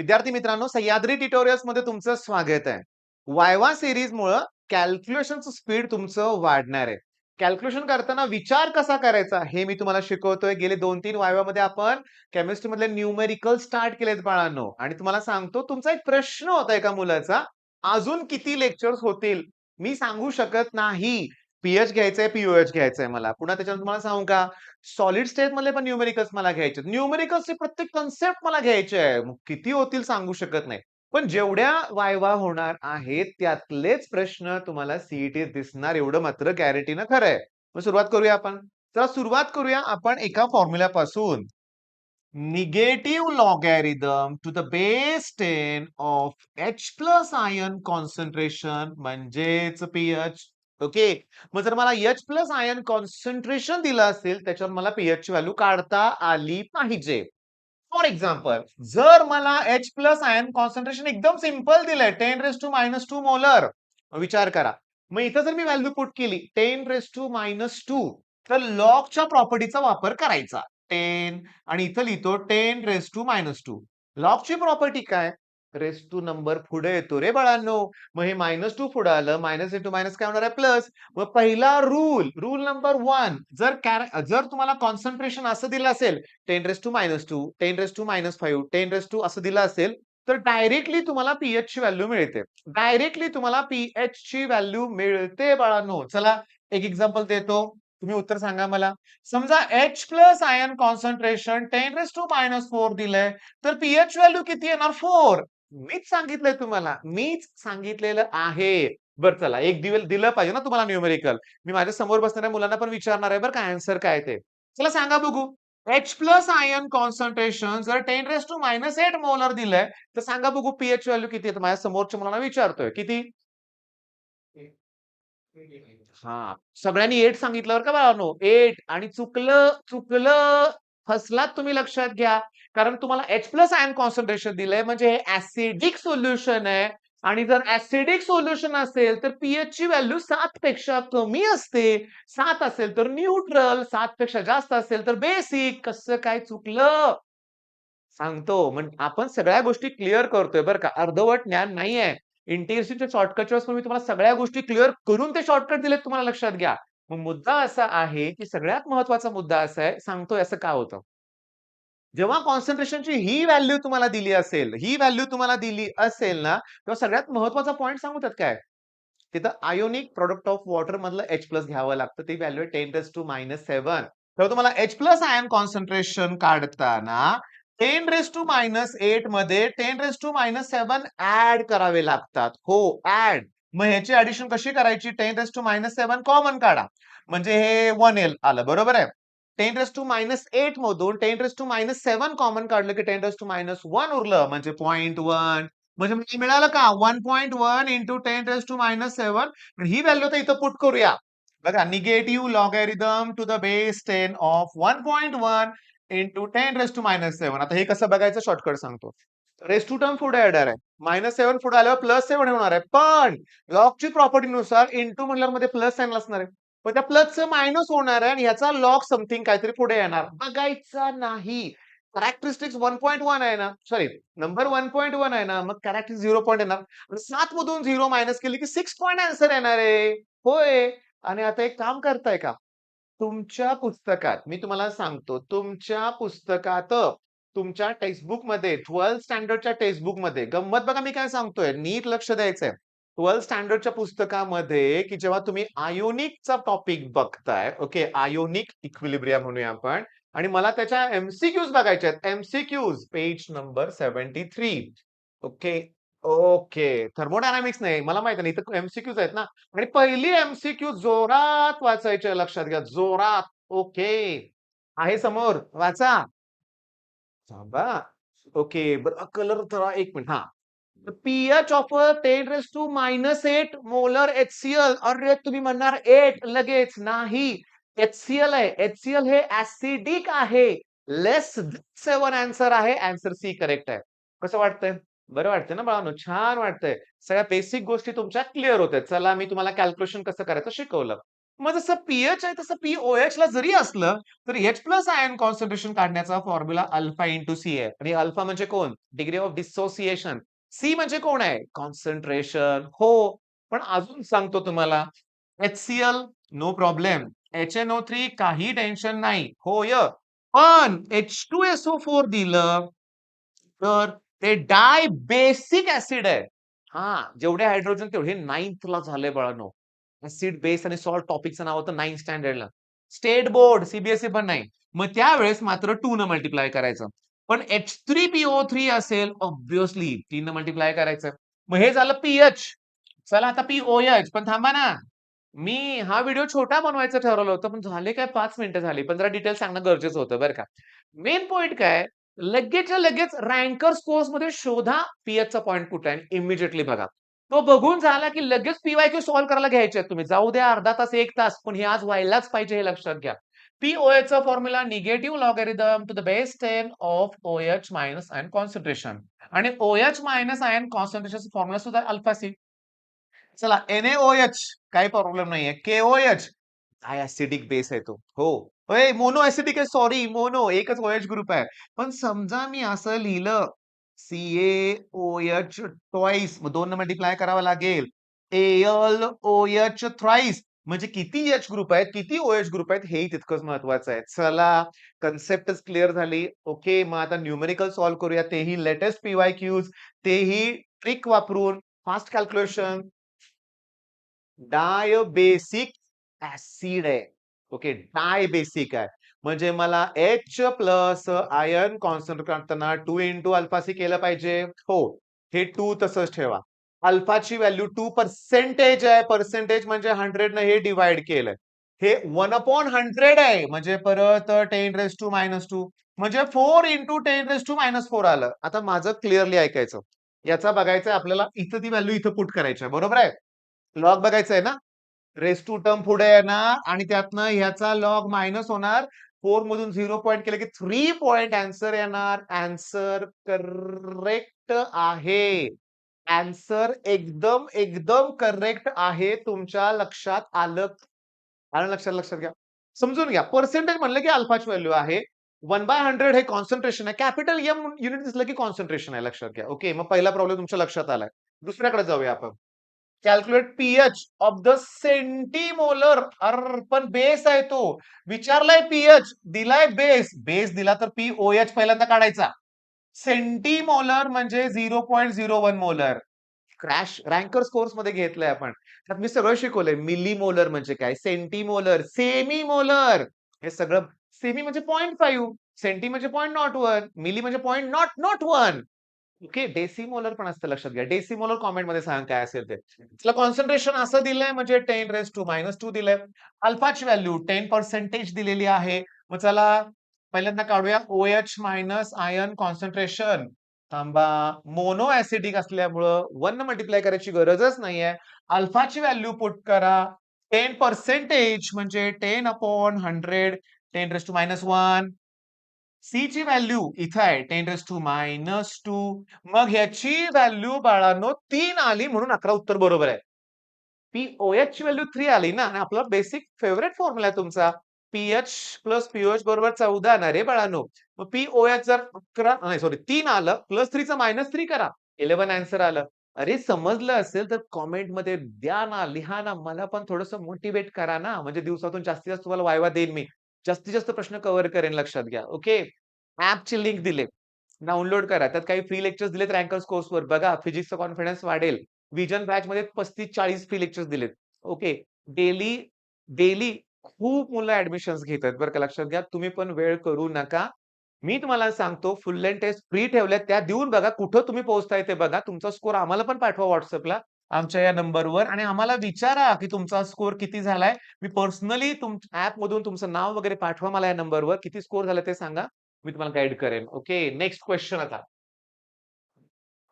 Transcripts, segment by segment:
विद्यार्थी मित्रांनो, सह्याद्री ट्युटोरियल्स मध्ये तुमचं स्वागत आहे. वायवा सीरीज मुळे कॅल्क्युलेशनचं स्पीड तुमचं वाढणार आहे. कॅल्क्युलेशन करताना विचार कसा करायचा हे मी तुम्हाला शिकवतोय. गेले 2-3 वायवामध्ये आपण केमिस्ट्री मधले न्यूमेरिकल स्टार्ट केलेत बाळांनो आणि तुम्हाला सांगतो तुमचा एक प्रश्न होता एका मुलाचा, अजून किती लेक्चर्स होतील? मी सांगू शकत नाही. पीएच घ्यायचंय, पीओएच घ्यायचंय मला. पुन्हा त्याच्यानंतर तुम्हाला सांगू का? सॉलिड स्टेट मधले पण न्यूमेरिकल्स मला घ्यायचे. न्यूमेरिकल्सचे प्रत्येक कन्सेप्ट मला घ्यायचे आहे. मग किती होतील सांगू शकत नाही. पण जेवढ्या वायवा होणार आहेत त्यातलेच प्रश्न तुम्हाला सीईटीत दिसणार एवढं मात्र गॅरंटीनं खरं आहे. मग सुरुवात करूया आपण. चला सुरुवात करूया आपण एका फॉर्म्युल्यापासून. Negative logarithm to the base 10 of H plus ion concentration म्हणजेच पीएच. ओके. मग जर मला H प्लस आयन कॉन्सन्ट्रेशन दिलं असेल त्याच्यावर मला पीएच ची व्हॅल्यू काढता आली पाहिजे. फॉर एक्झाम्पल, जर मला H प्लस आयन कॉन्सन्ट्रेशन एकदम सिंपल दिलंय 10⁻² मोलर. विचार करा. मग इथं जर मी व्हॅल्यू पुट केली 10⁻², तर लॉगच्या प्रॉपर्टीचा वापर करायचा. 10 आणि इथं लिहितो 10⁻². लॉगची प्रॉपर्टी काय? रेस टू नंबर पुढे येतो रे बाळांनो. मग हे -2 पुढे आलं, मायनस इंटू मायनस काय होणार आहे? प्लस. मग पहिला रूल नंबर 1, जर तुम्हाला कॉन्सन्ट्रेशन असं दिलं असेल 10⁻², 10⁻5, 10 असं दिलं असेल, तर डायरेक्टली तुम्हाला पीएच ची व्हॅल्यू मिळते. डायरेक्टली तुम्हाला पीएच ची व्हॅल्यू मिळते बाळांनो. चला एक एक्झाम्पल देतो. तुम्ही उत्तर सांगा मला. समजा H प्लस आयन कॉन्सन्ट्रेशन 10⁻⁴ दिलंय, तर पीएच व्हॅल्यू किती येणार? 4. मीच सांगितलंय तुम्हाला. मीच सांगितलेलं आहे. बरं चला एक दिलं पाहिजे ना तुम्हाला न्यूमेरिकल. मी माझ्या समोर बसणाऱ्या मुलांना पण विचारणार आहे बरं का आन्सर काय ते. चला सांगा बघू. H प्लस आयन कॉन्सन्ट्रेशन जर 10⁻⁸ मोलर दिलंय, तर सांगा बघू पीएच व्हॅल्यू किती आहे? माझ्या समोरच्या मुलांना विचारतोय. किती? हां. सगळ्यांनी 8 सांगितलं बरं का बाळांनो. 8 आणि चुकलं. फसलात तुम्ही लक्षात घ्या. कारण तुम्हाला H प्लस आयन कॉन्सन्ट्रेशन दिलंय म्हणजे हे ॲसिडिक सोल्युशन आहे आणि जर ॲसिडिक सोल्युशन असेल तर पीएच ची व्हॅल्यू 7 पेक्षा कमी असते. 7 असेल तर न्यूट्रल, 7 पेक्षा जास्त असेल तर बेसिक. कसं काय चुकलं? सांगतो. आपण सगळ्या गोष्टी क्लिअर करतोय बरं का. अर्धवट ज्ञान नाहीये. इंटिग्रेशनच्या शॉर्टकटच्या वेळेस पण मी तुम्हाला सगळ्या गोष्टी क्लिअर करून ते शॉर्टकट दिलेत तुम्हाला लक्षात घ्या. मग मुद्दा असा आहे, की सगळ्यात महत्त्वाचा मुद्दा असा आहे, सांगतोय असं का होतं? जेव्हा कॉन्सन्ट्रेशनची ही व्हॅल्यू तुम्हाला दिली असेल, ना, तेव्हा सगळ्यात महत्त्वाचा पॉइंट सांगू त्यात काय? तिथं आयोनिक प्रॉडक्ट ऑफ वॉटर मधलं H प्लस घ्यावं लागतं. ती व्हॅल्यू आहे 10⁻⁷. तेव्हा तुम्हाला H प्लस आयन कॉन्सन्ट्रेशन काढताना 10⁻⁸ मध्ये 10⁻⁷ ऍड करावे लागतात. हो, ऍड. मग ह्याची ऍडिशन कशी करायची? 10⁻⁷ कॉमन काढा. म्हणजे हे 1L आलं बरोबर आहे. 10⁻⁸ मधून 10⁻⁷ कॉमन काढलं की 10⁻⁻1 उरलं म्हणजे 0.1. म्हणजे मला मिळालं का? 1.1 इंटू 10⁻⁷. ही व्हॅल्यू तर इथं पुट करूया. बघा negative logarithm to the base 10 of 1.1 into 10⁻⁷. आता हे कसं बघायचं शॉर्टकट सांगतो. रेस टू टर्म पुढे येणार आहे. -7 पुढे आल्यावर +7 होणार आहे. पण लॉगची प्रॉपर्टीनुसार इंटू म्हणल्यामध्ये प्लस साइन असणार आहे. पण त्या प्लसचं मायनस होणार आहे आणि ह्याचा लॉग समथिंग काहीतरी पुढे येणार. बघायचा नाही. कॅरेक्टरिस्टिक्स 1.1 आहे ना, सॉरी नंबर 1.1 आहे ना, मग कॅरेक्टरिस्टिक्स 0 पॉइंट येणार. 7 मधून 0 मायनस केली की 6 पॉइंट आन्सर येणार आहे. होय. आणि आता एक काम करताय का? तुमच्या पुस्तकात मी तुम्हाला सांगतो, तुमच्या पुस्तकात तुमच्या टेक्स्टबुकमध्ये 12th स्टँडर्डच्या टेक्स्टबुकमध्ये गंमत बघा मी काय सांगतोय, नीट लक्ष द्यायचंय. 12th स्टँडर्डच्या पुस्तकामध्ये की जेव्हा तुम्ही आयोनिकचा टॉपिक बघताय, ओके, आयोनिक इक्विलिब्रियम म्हणूया आपण आणि मला त्याच्या एमसीक्यूज बघायचे आहेत. MCQs page number 73. Okay. Okay. Thermodynamics नाही. मला माहिती नाही. इथं एमसीक्यूज आहेत ना आणि पहिली एमसीक्यू जोरात वाचायची आहे लक्षात घ्या. जोरात. ओके. आहे समोर. वाचा. थांबा. ओके. बरं कलर थोडा 1 मिनिट. हां. PH of 10⁻⁸ molar HCl. अरे तुम्ही म्हणणार 8 लगेच. नाही. HCl आहे. HCl हे ॲसिडिक आहे. लेस 7 आन्सर आहे. आन्सर सी करेक्ट आहे. कसं वाटतंय? बरं वाटतंय ना बाळांनो? छान वाटतंय. सगळ्या बेसिक गोष्टी तुमच्या क्लिअर होतायत. चला मी तुम्हाला कॅल्क्युलेशन कसं करायचं शिकवलं. मग जसं पीएच आहे तसं पीओएच ला जरी असलं तर एच प्लस आयन कॉन्सन्ट्रेशन काढण्याचा फॉर्म्युला अल्फा इंटू सी आहे आणि अल्फा म्हणजे कोण डिग्री ऑफ डिसोसिएशन सी म्हणजे कोण आहे कॉन्सन्ट्रेशन हो पण अजून सांगतो तुम्हाला HCl नो प्रॉब्लेम HNO3 काही टेन्शन नाही होय पण H2SO4 दिलं तर ते डाय बेसिक ऍसिड आहे हा जेवढे हायड्रोजन तेवढे नाईन्थ ला झाले बाळांनो ऍसिड बेस आणि सॉल्ट टॉपिकचं नाव होतं 9th स्टँडर्डला स्टेट बोर्ड सीबीएसई पण नाही मग त्यावेळेस मात्र 2 न मल्टिप्लाय करायचं पण H3PO3 असेल ऑब्विसली 3 न मल्टिप्लाय करायचं मग हे झालं पीएच चला आता पीओएच पण थांबा ना मी हा व्हिडिओ छोटा बनवायचं ठरवलं होतं पण झाले काय 5 मिनिटं झाली पण जरा डिटेल सांगणं गरजेचं होतं बरं का मेन पॉईंट काय लगेचच्या लगेच रँकर स्कोर्स मध्ये शोधा पीएच चा पॉईंट कुठे आहे इमिजिएटली बघा तो बघून झाला की लगेच पीवायक्यू सॉल्व्ह करायला घ्यायचे आहेत तुम्ही जाऊ द्या अर्धा तास 1 तास पण हे आज व्हायलाच पाहिजे हे लक्षात घ्या पीओएच चा formula negative logarithm to the base 10 of OH minus ion concentration आणि OH minus ion concentration formula सुद्धा अल्फा सी चला NaOH काही प्रॉब्लेम नाहीये KOH काय ऍसिडिक बेस आहे तो हो मोनो ऍसिडिक आहे सॉरी मोनो एकच OH ग्रुप आहे पण समजा मी असं लिहिलं CaOH ट्वाईस मग 2 मल्टिप्लाय करावं लागेल AlOH थ्राईस म्हणजे किती एच ग्रुप आहेत किती OH ग्रुप आहेत हेही तितकंच महत्वाचं आहे चला कन्सेप्टच क्लिअर झाली ओके मग आता न्यूमेरिकल सॉल्व्ह करूया तेही लेटेस्ट पीवायक्यूज तेही ट्रिक वापरून फास्ट कॅल्क्युलेशन डायबेसिक ऍसिड आहे ओके डायबेसिक आहे म्हणजे मला H प्लस आयर्न कॉन्सन्ट्रेट करताना 2 इंटू अल्फा सी केलं पाहिजे हो हे 2 तसंच ठेवा अल्फाची व्हॅल्यू 2% आहे पर्सेंटेज म्हणजे 100 ने हे डिवाइड केलंय हे 1/100 आहे म्हणजे परत 10⁻⁻², म्हणजे 4 × 10⁻⁻4 आलं आता माझं क्लिअरली ऐकायचं याचा बघायचंय आपल्याला इथं ती व्हॅल्यू इथं पुट करायची आहे बरोबर आहे लॉग बघायचा आहे ना रेस टू टर्म पुढे येणार आणि त्यातनं ह्याचा लॉग मायनस होणार 4 मधून 0 पॉईंट केलं की 3 पॉईंट आन्सर येणार आन्सर करेक्ट आहे आन्सर एकदम एकदम करेक्ट आहे तुमच्या लक्षात आलं आलं लक्षात घ्या समजून घ्या पर्सेंटेज म्हणलं की अल्फाची व्हॅल्यू आहे 1/100 हे कॉन्सन्ट्रेशन आहे कॅपिटल एम युनिट दिसलं की कॉन्सन्ट्रेशन आहे लक्षात घ्या ओके मग पहिला प्रॉब्लेम तुमच्या लक्षात आलाय दुसऱ्याकडे जाऊया आपण calculate pH of the centimolar अर पण बेस आहे तो विचारलाय पीएच दिलाय बेस बेस दिला तर पीओएच पहिल्यांदा काढायचा सेंटीमोलर म्हणजे 0.01 मोलर क्रॅश रँकर्स कोर्स मध्ये घेतलंय आपण त्यात मी सगळं शिकवलंय मिलीमोलर म्हणजे काय सेंटीमोलर सेमी मोलर हे सगळं सेमी म्हणजे 0.5 सेंटी म्हणजे 0.01 मिली म्हणजे 0.001 ओके डेसिमोलर पण असतं लक्षात घ्या डेसिमोलर कॉमेंट मध्ये सांगा काय असेल ते त्याला कॉन्सन्ट्रेशन असं दिलंय म्हणजे 10⁻⁻² दिलंय अल्फाची व्हॅल्यू 10% दिलेली आहे मग चला पहिल्यांदा काढूया OH मायनस आयन कॉन्सन्ट्रेशन थांबा मोनो ऍसिडिक असल्यामुळं 1 मल्टिप्लाय करायची गरजच नाहीये अल्फाची व्हॅल्यू पुट करा 10% म्हणजे 10/100 10⁻⁻1 सी ची व्हॅल्यू इथं आहे 10⁻⁻2 मग ह्याची व्हॅल्यू बाळांनो 3 आली म्हणून 11 उत्तर बरोबर आहे पीओएच ची व्हॅल्यू 3 आली ना आणि आपला बेसिक फेवरेट फॉर्म्युला आहे तुमचा पीएच प्लस पीओएच बरोबर 14 ना रे बाळांनो मग पीओएच जर 11 नाही सॉरी 3 आलं प्लस 3 चा -3 करा 11 आन्सर आलं अरे समजलं असेल तर कॉमेंट मध्ये द्या ना लिहा ना मला पण थोडंसं मोटिवेट करा ना म्हणजे दिवसातून जास्तीत जास्त तुम्हाला वायवा देईन मी जास्तीत जास्त प्रश्न कव्हर करेन लक्षात घ्या ओके ऍपची लिंक दिले डाउनलोड करा त्यात काही फ्री लेक्चर्स दिलेत रँकर्स कोर्सवर बघा फिजिक्सचा कॉन्फिडन्स वाढेल विजन बॅच मध्ये 35-40 फ्री लेक्चर्स दिलेत ओके डेली डेली खूप मुलं ऍडमिशन्स घेत आहेत बरं का लक्षात घ्या तुम्ही पण वेळ करू नका मी तुम्हाला सांगतो फुल लेंथ टेस्ट फ्री ठेवल्यात त्या देऊन बघा कुठं तुम्ही पोहोचताय ते बघा तुमचा स्कोर आम्हाला पण पाठवा व्हॉट्सअपला आमच्या या नंबरवर आणि आम्हाला विचारा की तुमचा स्कोर किती झालाय मी पर्सनली ऍप मधून तुमचं नाव वगैरे पाठवा मला या नंबरवर किती स्कोर झाला ते सांगा मी तुम्हाला गाईड करेन ओके नेक्स्ट क्वेश्चन आता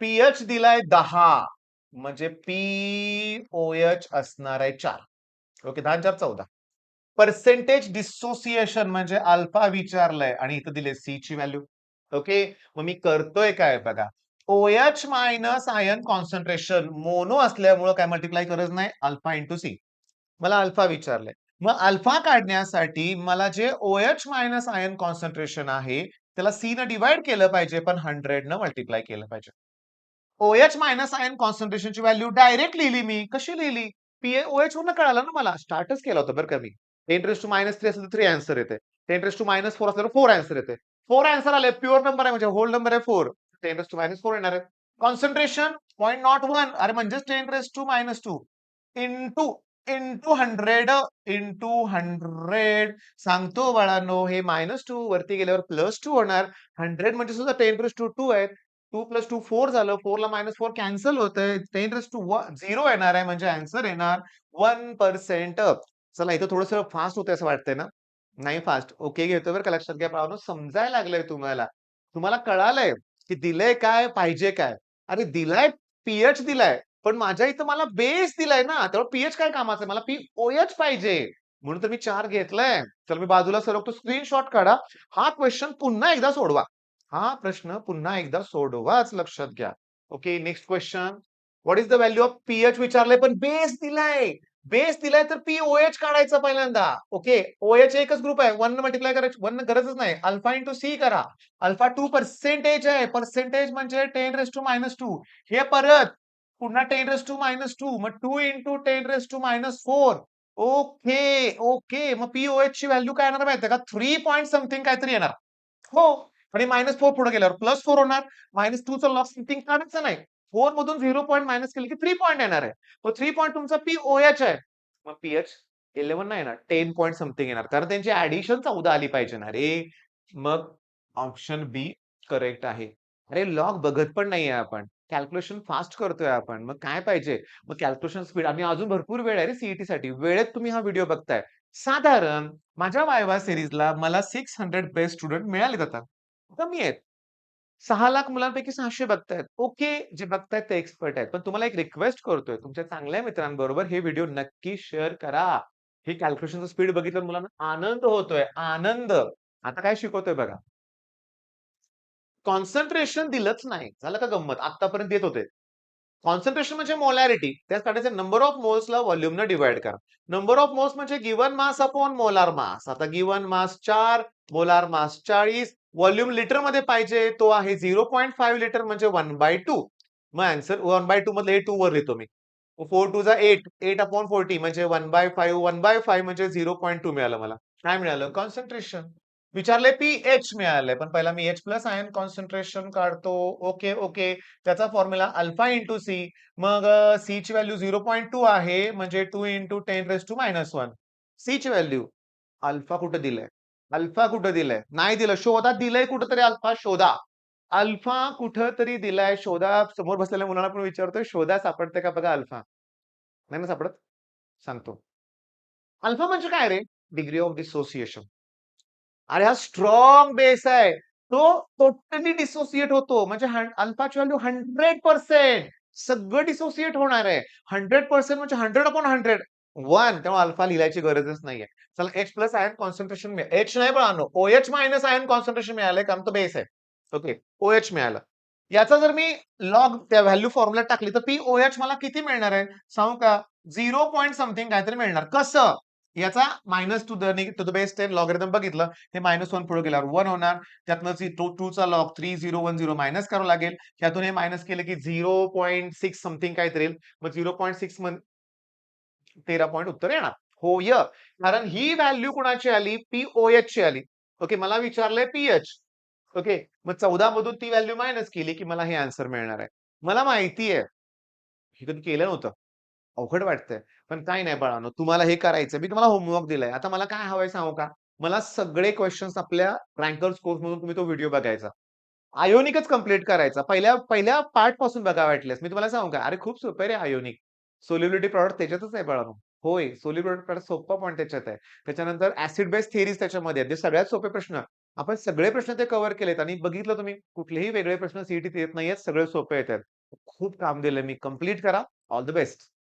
पीएच दिलाय 10 म्हणजे पीओएच असणार आहे 4 ओके 10 4 14 पर्सेंटेज डिसोसिएशन म्हणजे अल्फा विचारलंय आणि इथं दिले सी ची व्हॅल्यू ओके मग मी करतोय काय बघा OH minus ion concentration mono असल्यामुळं काय मल्टिप्लाय गरज नाही अल्फा इंटू सी मला अल्फा विचारलंय मग अल्फा काढण्यासाठी मला जे OH मायनस आयन कॉन्सन्ट्रेशन आहे त्याला C न डिवाइड केलं पाहिजे, पण 100 न मल्टिप्लाय केलं पाहिजे. OH मायनस आयन कॉन्सन्ट्रेशनची व्हॅल्यू डायरेक्ट लिहिली मी. कशी लिहिली? OH वरनं कळालं ना मला. स्टार्टच केला होता बरं का मी. 10⁻³ असेल तर 3 आन्सर येते. 10⁻⁴ असेल तर 4 आन्सर येते. 4 आन्सर आले. प्युअर नंबर आहे म्हणजे होल नंबर आहे 4. 10⁻⁴ येणार आहे. कॉन्सन्ट्रेशन 0.01 अरे म्हणजेच 10⁻² इंटू इंटू 100 इंटू 100 सांगतो बाळांनो हे -2 वरती गेल्यावर +2 होणार. 100 म्हणजे सुद्धा 10⁻²2 आहेत. 2 + 2 4 झालं. 4 ला -4 कॅन्सल होतंय. 10⁻0 येणार आहे म्हणजे आन्सर येणार 1%. चला इथं थोडंसं फास्ट होतंय असं वाटतंय ना? नाही फास्ट. ओके घेतोय बरं का लक्षात घ्या बाळांनो. समजायला लागलंय तुम्हाला. तुम्हाला कळालंय की दिलंय काय, पाहिजे काय. अरे दिलाय पीएच दिलाय. पण माझ्या इथं मला बेस दिलाय ना, त्यामुळे पीएच काय कामाचं आहे? मला पीओएच पाहिजे. म्हणून तर मी 4 घेतलाय. चला मी बाजूला सरकतो. स्क्रीनशॉट काढा. हा क्वेशन पुन्हा एकदा सोडवा. हा प्रश्न पुन्हा एकदा सोडवाच लक्षात घ्या. Okay, next question. What is the value of pH विचारलंय, पण बेस दिलाय. बेस दिलाय तर पीओएच काढायचं पहिल्यांदा. ओके, ओएच एकच ग्रुप आहे. 1 मल्टिप्लाय करायची 1 गरजच नाही. अल्फा इंटू सी करा. अल्फा 2 पर्सेंटेज आहे. पर्सेंटेज म्हणजे 10⁻². हे परत पुन्हा 10⁻². मग 2 इंटू 10⁻⁴. Okay, okay. मग पीओएच ची व्हॅल्यू काय येणार माहितीये का? 3 पॉइंट समथिंग काहीतरी येणार. हो. आणि -4 पुढे गेल्यावर +4 होणार. -2 चा लॉग समथिंग काढायचा नाही. 4 मधून 0 पॉइंट मायनस केलं की 3 पॉइंट येणार आहे. मग 3 पॉइंट तुमचा पीओएच आहे. मग पीएच 11 नाही येणार. 10 पॉइंट समथिंग येणार. कारण त्यांची ॲडिशन 14 आली पाहिजे ना रे. मग ऑप्शन बी करेक्ट आहे. अरे लॉग बघत पण नाहीये आपण. कॅल्क्युलेशन फास्ट करतोय आपण. मग काय पाहिजे? मग कॅल्क्युलेशन स्पीड आणि अजून भरपूर वेळ आहे रे सीईटीसाठी. वेळेत तुम्ही हा व्हिडिओ बघताय. साधारण माझ्या वायवा सीरीजला मला 600 बेस्ट स्टुडंट मिळालेत आता. कमी आहेत. 6,00,000 मुलांपैकी 600 बघतायत. ओके, जे बघतायत ते एक्सपर्ट आहेत. पण तुम्हाला एक रिक्वेस्ट करतोय, तुमच्या चांगल्या मित्रांबरोबर हे व्हिडिओ नक्की शेअर करा. हे कॅल्क्युलेशनचं स्पीड बघितल्यावर मुलांना आनंद होतोय, आनंद. आता काय शिकवतोय बघा. कॉन्सन्ट्रेशन दिलंच नाही. झालं का गंमत? आत्तापर्यंत देत होते. कॉन्सन्ट्रेशन म्हणजे मोलॅरिटी. त्याच काढायचं नंबर ऑफ मोल्सला व्हॉल्यूमनं डिव्हाईड करा. नंबर ऑफ मोल्स म्हणजे given mass upon molar mass. आता गिव्हन मास 4, मोलार मास 40. व्हॉल्यूम लिटरमध्ये पाहिजे तो आहे 0.5 लिटर म्हणजे 1/2. मग आन्सर 1/2 मधले 2 वर लिहितो मी. 4 2 जा 8. 8 अपॉन 40 म्हणजे 1/5. 1/5 म्हणजे 0.2 मिळालं मला. काय मिळालं? कॉन्सन्ट्रेशन. विचारलंय पीएच मिळालंय. पण पहिला मी H प्लस आयन कॉन्सन्ट्रेशन काढतो. Okay, okay. त्याचा फॉर्म्युला अल्फा इंटू सी. मग सी ची व्हॅल्यू 0.2 आहे म्हणजे 2 इंटू 10⁻⁻1. सी ची व्हॅल्यू अल्फा कुठं दिलंय? अल्फा कुठं दिलंय? नाही दिलं. शोधा दिलंय कुठेतरी अल्फा शोधा. अल्फा कुठेतरी दिलाय शोधा. समोर बसलेल्या मुलांना पण विचारतोय शोधा सापडते का बघा अल्फा. नाही ना सापडत? सांगतो. अल्फा म्हणजे काय रे? Degree of dissociation. अरे हा स्ट्रॉंग बेस आहे. तो टोटली डिसोसिएट होतो. म्हणजे अल्फाची व्हॅल्यू 100%. सगळं डिसोसिएट होणार आहे. 100% म्हणजे 100/100. 1 तेव्हा अल्फा लिहायची गरजच नाहीये. चला H plus ion concentration H नाही बाळांनो. OH मायनस आयन कॉन्सन्ट्रेशन मिळालंय कारण तो बेस आहे. ओके. OH मिळालं. याचा जर मी लॉग त्या व्हॅल्यू फॉर्म्युल्यात टाकली तर पीओएच मला किती मिळणार आहे? सांगू का? 0 पॉइंट समथिंग काहीतरी मिळणार. कसं? याचा -टू द बेस 10 लॉगरिथम बघितलं. हे -1 पुढे गेल्यावर 1 होणार. त्यातनं 2 चा लॉग 3010 मायनस करावं लागेल. ह्यातून हे मायनस केलं की 0.6 समथिंग काहीतरी येईल. मग 0.6 13 पॉइंट उत्तर येणार. होय. कारण ही व्हॅल्यू कुणाची आली? पीओएच ची आली. ओके. मला विचारलंय पीएच. ओके. मग 14 मधून ती व्हॅल्यू मायनस केली की मला हे आन्सर मिळणार आहे. मला माहिती आहे. हे कधी केलं नव्हतं. अवघड वाटतंय. पण काही नाही बाळांनो, तुम्हाला हे करायचं. मी तुम्हाला होमवर्क दिलाय. आता मला काय हवंय सांगू का? मला सगळे क्वेशन्स आपल्या रँकर्स कोर्समधून तुम्ही तो व्हिडिओ बघायचा. आयोनिकच कंप्लीट करायचा. पहिल्या पहिल्या पार्ट पासून बघा वाटल्यास. मी तुम्हाला सांगू का? अरे खूप सोपं आहे रे आयोनिक. सोल्युबिलिटी प्रॉडक्ट त्याच्यातच आहे बाळांनो. होय, सोल्युबिलिटी प्रॉडक्ट सोप्पा पण त्याच्यात आहे. त्याच्यानंतर ॲसिड बेस थिअरीज त्याच्यामध्ये आहेत. ते सगळ्यात सोपे प्रश्न. आपण सगळे प्रश्न ते कव्हर केलेत आणि बघितलं तुम्ही कुठलेही वेगळे प्रश्न सीईटीत येत नाहीयेत. सगळे सोपे येतात. खूप काम दिलंय मी. कंप्लीट करा. All the best.